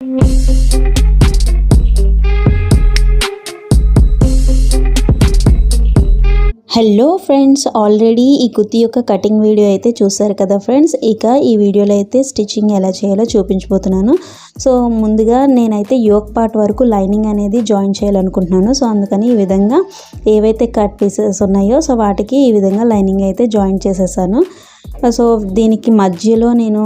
Hello friends, already ఈ కుర్తీ యొక్క cutting video అయితే చూసారు కదా ఫ్రెండ్స్. ఇక ఈ వీడియోలో అయితే స్టిచ్చింగ్ ఎలా చేయాలో చూపించబోతున్నాను. సో ముందుగా నేనైతే యోక్ పార్ట్ వరకు లైనింగ్ అనేది జాయిన్ చేయాలనుకుంటున్నాను. సో అందుకని ఈ విధంగా ఏవైతే కట్ పీసెస్ ఉన్నాయో సో వాటికి ఈ విధంగా లైనింగ్ అయితే జాయిన్ చేసేసాను. సో దీనికి మధ్యలో నేను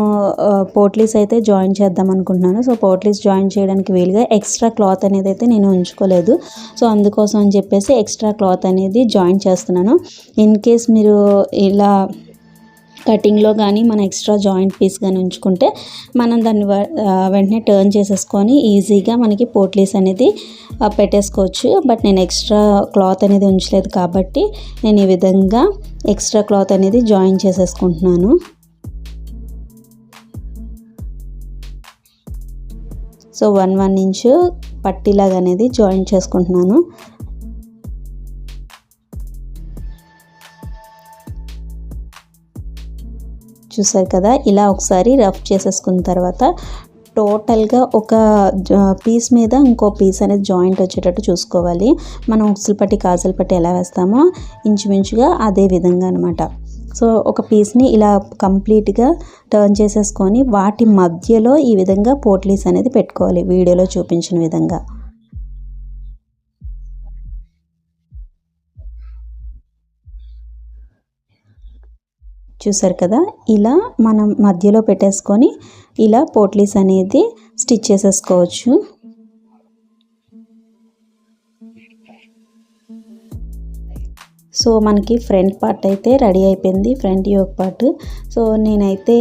పోట్లీస్ అయితే జాయిన్ చేద్దాం అనుకుంటున్నాను. సో పోట్లీస్ జాయిన్ చేయడానికి వీలుగా ఎక్స్ట్రా క్లాత్ అనేది అయితే నేను ఉంచుకోలేదు. సో అందుకోసం అని చెప్పేసి ఎక్స్ట్రా క్లాత్ అనేది జాయిన్ చేస్తున్నాను. ఇన్ కేస్ మీరు ఇలా కటింగ్లో కానీ మన ఎక్స్ట్రా జాయింట్ పీస్ కానీ ఉంచుకుంటే మనం దాన్ని వెంటనే టర్న్ చేసేసుకొని ఈజీగా మనకి పోట్లీస్ అనేది పెట్టేసుకోవచ్చు. బట్ నేను ఎక్స్ట్రా క్లాత్ అనేది ఉంచలేదు కాబట్టి నేను ఈ విధంగా ఎక్స్ట్రా క్లాత్ అనేది జాయిన్ చేసేసుకుంటున్నాను. సో 1 ఇంచ్ పట్టీలాగా అనేది జాయిన్ చేసుకుంటున్నాను. చూసారు కదా, ఇలా ఒకసారి రఫ్ చేసేసుకున్న తర్వాత టోటల్గా ఒక పీస్ మీద ఇంకో పీస్ అనేది జాయింట్ వచ్చేటట్టు చూసుకోవాలి. మనం ఉక్సులు పట్టి కాజల్ పట్టి ఎలా వేస్తామో ఇంచుమించుగా అదే విధంగా అనమాట. సో ఒక పీస్ని ఇలా కంప్లీట్గా టర్న్ చేసేసుకొని వాటి మధ్యలో ఈ విధంగా పోట్లీస్ అనేది పెట్టుకోవాలి వీడియోలో చూపించిన విధంగా. చూసారు కదా, ఇలా మనం మధ్యలో పెట్టేసుకొని ఇలా పోట్లీస్ అనేది స్టిచ్ చేసేసుకోవచ్చు. సో మనకి ఫ్రంట్ పార్ట్ అయితే రెడీ అయిపోయింది, ఫ్రంట్ యోక్ పార్ట్. సో నేనైతే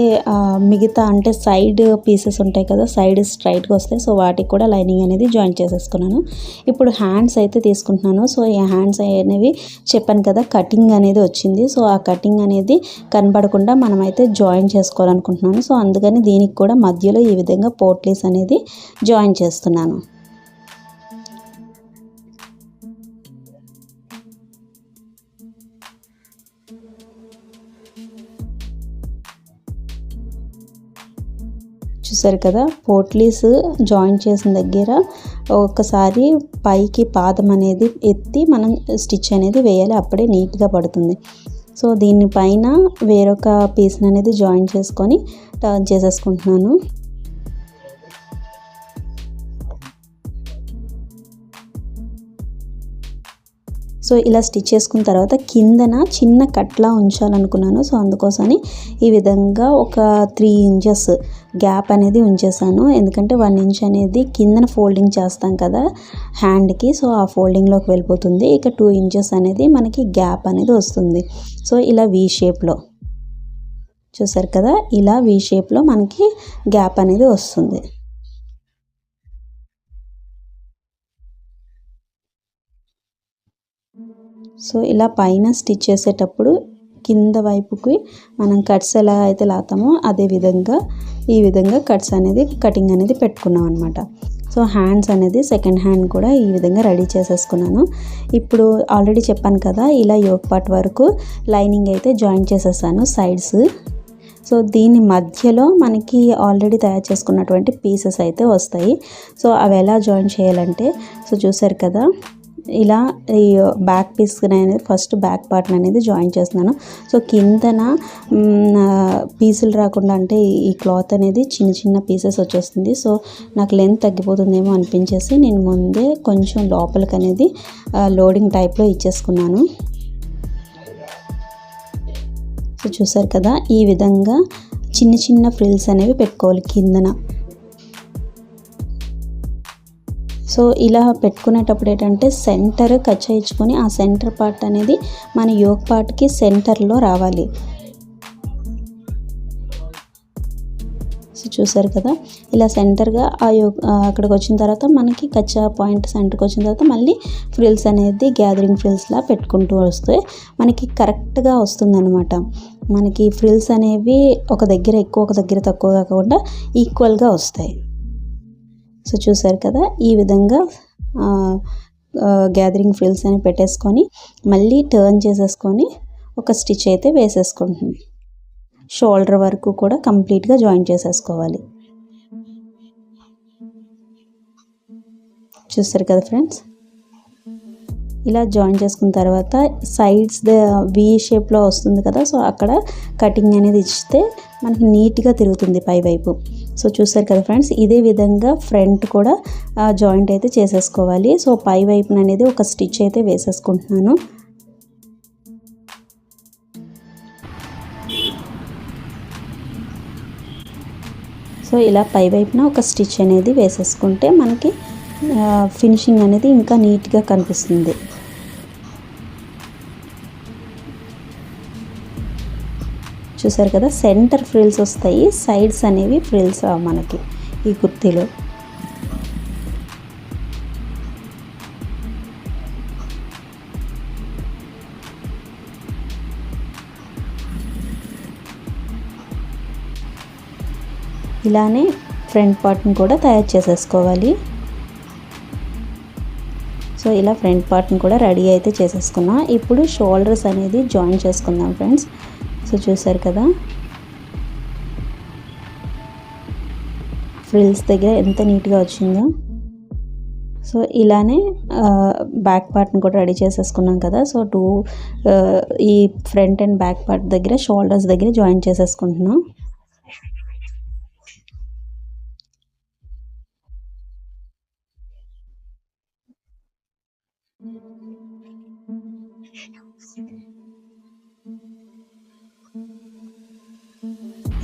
మిగతా అంటే సైడ్ పీసెస్ ఉంటాయి కదా, సైడ్ స్ట్రైట్గా వస్తాయి. సో వాటికి కూడా లైనింగ్ అనేది జాయిన్ చేసేసుకున్నాను. ఇప్పుడు హ్యాండ్స్ అయితే తీసుకుంటున్నాను. సో ఈ హ్యాండ్స్ అనేవి చెప్పాను కదా కటింగ్ అనేది వచ్చింది. సో ఆ కటింగ్ అనేది కనబడకుండా మనమైతే జాయిన్ చేసుకోవాలనుకుంటున్నాను. సో అందుకని దీనికి కూడా మధ్యలో ఈ విధంగా పోట్లీస్ అనేది జాయిన్ చేస్తున్నాను. చూసారు కదా, పోట్లీస్ జాయిన్ చేసిన దగ్గర ఒకసారి పైకి పాదం అనేది ఎత్తి మనం స్టిచ్ అనేది వేయాలి, అప్పుడే నీట్గా పడుతుంది. సో దీనిపైన వేరొక పీస్ని అనేది జాయిన్ చేసుకొని టర్న్ చేసేసుకుంటున్నాను. సో ఇలా స్టిచ్ చేసుకున్న తర్వాత కిందన చిన్న కట్లా ఉంచాలనుకున్నాను. సో అందుకోసమని ఈ విధంగా ఒక 3 ఇంచెస్ గ్యాప్ అనేది ఉంచేసాను. ఎందుకంటే 1 ఇంచ్ అనేది కిందన ఫోల్డింగ్ చేస్తాం కదా హ్యాండ్కి, సో ఆ ఫోల్డింగ్లోకి వెళ్ళిపోతుంది. ఇక 2 ఇంచెస్ అనేది మనకి గ్యాప్ అనేది వస్తుంది. సో ఇలా వీ షేప్లో చూసారు కదా, ఇలా వీ షేప్లో మనకి గ్యాప్ అనేది వస్తుంది. సో ఇలా పైన స్టిచ్ చేసేటప్పుడు కింద వైపుకి మనం కట్స్ ఎలా అయితే లాతామో అదే విధంగా ఈ విధంగా కటింగ్ అనేది పెట్టుకున్నాం అనమాట. సో హ్యాండ్స్ అనేది సెకండ్ హ్యాండ్ కూడా ఈ విధంగా రెడీ చేసేసుకున్నాను. ఇప్పుడు ఆల్రెడీ చెప్పాను కదా, ఇలా యోక్ పార్ట్ వరకు లైనింగ్ అయితే జాయిన్ చేసేసాను సైడ్స్. సో దీని మధ్యలో మనకి ఆల్రెడీ తయారు చేసుకున్నటువంటి పీసెస్ అయితే వస్తాయి. సో అవి ఎలా జాయిన్ చేయాలంటే, సో చూసారు కదా, ఇలా ఈ బ్యాక్ పీస్ అనేది ఫస్ట్ బ్యాక్ పార్ట్ అనేది జాయిన్ చేస్తున్నాను. సో కిందన పీసులు రాకుండా అంటే ఈ క్లాత్ అనేది చిన్న చిన్న పీసెస్ వచ్చేస్తుంది. సో నాకు లెంత్ తగ్గిపోతుందేమో అనిపించేసి నేను ముందే కొంచెం లోపలికి అనేది లోడింగ్ టైప్లో ఇచ్చేసుకున్నాను. సో చూసారు కదా, ఈ విధంగా చిన్న చిన్న ఫ్రిల్స్ అనేవి పెట్టుకోవాలి కిందన. సో ఇలా పెట్టుకునేటప్పుడు ఏంటంటే సెంటర్ కట్ చేయించుకొని ఆ సెంటర్ పార్ట్ అనేది మన యోక్ పార్ట్కి సెంటర్లో రావాలి. సో చూసారు కదా, ఇలా సెంటర్గా అక్కడికి వచ్చిన తర్వాత మనకి కచ్చా పాయింట్ సెంటర్కి వచ్చిన తర్వాత మళ్ళీ ఫ్రిల్స్ అనేది గ్యాదరింగ్ ఫ్రిల్స్లా పెట్టుకుంటూ వస్తే మనకి కరెక్ట్గా వస్తుందన్నమాట. మనకి ఫ్రిల్స్ అనేవి ఒక దగ్గర ఎక్కువ ఒక దగ్గర తక్కువ కాకుండా ఈక్వల్గా వస్తాయి. సో చూసారు కదా, ఈ విధంగా గ్యాదరింగ్ ఫ్రిల్స్ అని పెట్టేసుకొని మళ్ళీ టర్న్ చేసేసుకొని ఒక స్టిచ్ అయితే వేసేసుకుంటుంది. షోల్డర్ వరకు కూడా కంప్లీట్గా జాయిన్ చేసేసుకోవాలి. చూస్తారు కదా ఫ్రెండ్స్, ఇలా జాయిన్ చేసుకున్న తర్వాత సైడ్స్ వి షేప్లో వస్తుంది కదా, సో అక్కడ కటింగ్ అనేది ఇస్తే మనకి నీట్గా తిరుగుతుంది పై వైపు. సో చూసారు కదా ఫ్రెండ్స్, ఇదే విధంగా ఫ్రంట్ కూడా జాయింట్ అయితే చేసేసుకోవాలి. సో పై వైపున అనేది ఒక స్టిచ్ అయితే వేసేసుకుంటున్నాను. సో ఇలా పై వైపున ఒక స్టిచ్ అనేది వేసేసుకుంటే మనకి ఫినిషింగ్ అనేది ఇంకా నీట్గా కనిపిస్తుంది. చూసారు కదా, సెంటర్ ఫ్రిల్స్ వస్తాయి, సైడ్స్ అనేవి ఫ్రిల్స్ మనకి ఈ కుర్తీలో. ఇలానే ఫ్రంట్ పార్ట్ని కూడా తయారు చేసేసుకోవాలి. సో ఇలా ఫ్రంట్ పార్ట్ని కూడా రెడీ అయితే చేసేసుకున్నాం. ఇప్పుడు షోల్డర్స్ అనేది జాయిన్ చేసుకుందాం ఫ్రెండ్స్. సో చూసారు కదా, ఫ్రిల్స్ దగ్గర ఎంత నీట్గా వచ్చిందో. సో ఇలానే బ్యాక్ పార్ట్ని కూడా రెడీ చేసేసుకున్నాం కదా. సో ఈ ఫ్రంట్ అండ్ బ్యాక్ పార్ట్ దగ్గర షోల్డర్స్ దగ్గర జాయిన్ చేసేసుకుంటున్నాం.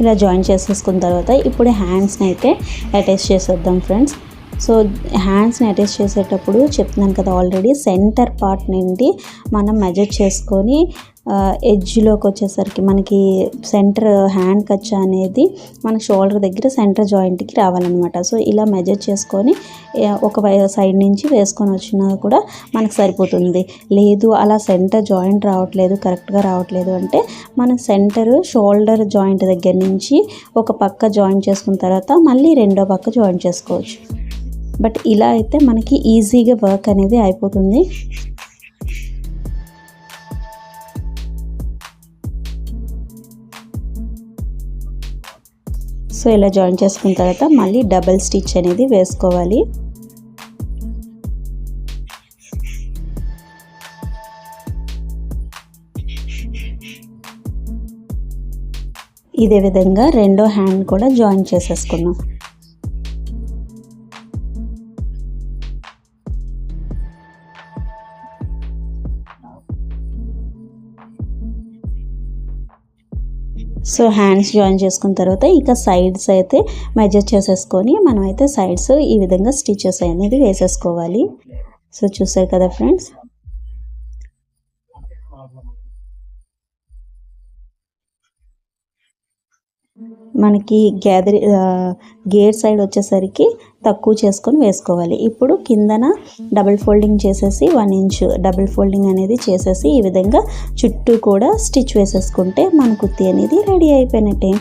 ఇలా జాయిన్ చేసేసుకున్న తర్వాత ఇప్పుడు హ్యాండ్స్ని అయితే అటాచ్ చేసేద్దాం ఫ్రెండ్స్. సో హ్యాండ్స్ని అటాచ్ చేసేటప్పుడు చెప్తున్నాను కదా ఆల్రెడీ, సెంటర్ పార్ట్ నుండి మనం మెజర్ చేసుకొని ఎడ్జ్లోకి వచ్చేసరికి మనకి సెంటర్ హ్యాండ్ కచ్చా అనేది మన షోల్డర్ దగ్గర సెంటర్ జాయింట్కి రావాలన్నమాట. సో ఇలా మెజర్ చేసుకొని ఒక సైడ్ నుంచి వేసుకొని వచ్చినా కూడా మనకు సరిపోతుంది. లేదు అలా సెంటర్ జాయింట్ రావట్లేదు, కరెక్ట్గా రావట్లేదు అంటే మన సెంటర్ షోల్డర్ జాయింట్ దగ్గర నుంచి ఒక పక్క జాయింట్ చేసుకున్న తర్వాత మళ్ళీ రెండో పక్క జాయింట్ చేసుకోవచ్చు. బట్ ఇలా అయితే మనకి ఈజీగా వర్క్ అనేది అయిపోతుంది. సో ఇలా జాయిన్ చేసుకున్న తర్వాత మళ్ళీ డబల్ స్టిచ్ అనేది వేసుకోవాలి. ఇదే విధంగా రెండో హ్యాండ్ కూడా జాయిన్ చేసేసుకున్నాం. సో హ్యాండ్స్ జాయిన్ చేసుకున్న తర్వాత ఇక సైడ్స్ అయితే మెజర్ చేసేసుకొని మనం అయితే సైడ్స్ ఈ విధంగా స్టిచెస్ అనేది వేసేసుకోవాలి. సో చూసారు కదా ఫ్రెండ్స్, మనకి గేర్ సైడ్ వచ్చేసరికి తక్కువ చేసుకొని వేసుకోవాలి. ఇప్పుడు కిందన డబుల్ ఫోల్డింగ్ చేసేసి 1 ఇంచ్ డబుల్ ఫోల్డింగ్ అనేది చేసేసి ఈ విధంగా చుట్టూ కూడా స్టిచ్ వేసేసుకుంటే మన కుర్తీ అనేది రెడీ అయిపోయినట్టే.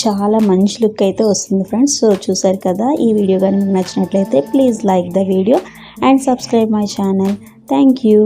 చాలా మంచి లుక్ అయితే వస్తుంది ఫ్రెండ్స్. సో చూసారు కదా, ఈ వీడియో కానీ మీకు నచ్చినట్లయితే please like the video and subscribe my channel. Thank you.